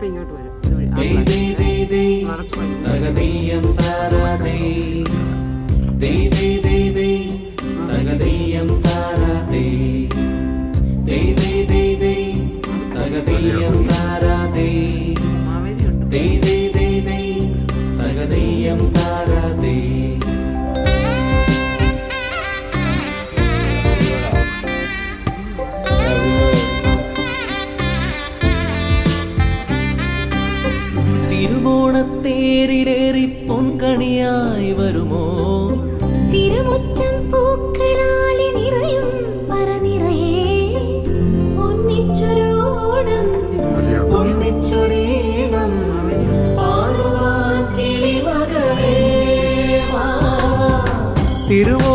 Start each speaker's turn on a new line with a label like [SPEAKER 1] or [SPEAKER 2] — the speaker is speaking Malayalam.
[SPEAKER 1] ഇങ്ങോട്ട് വരും.
[SPEAKER 2] തിരുവോണത്തേരിലേറി പൊൻകണിയായി വരുമോ?
[SPEAKER 3] തിരുമുറ്റം പൂക്കളാലെ നിറയും പറനിറയേ ഒന്നിച്ചൊരോണം
[SPEAKER 2] ഒന്നിച്ചൊരീണം പാടുവാൻ കിളിമകളേ. തിരുവോ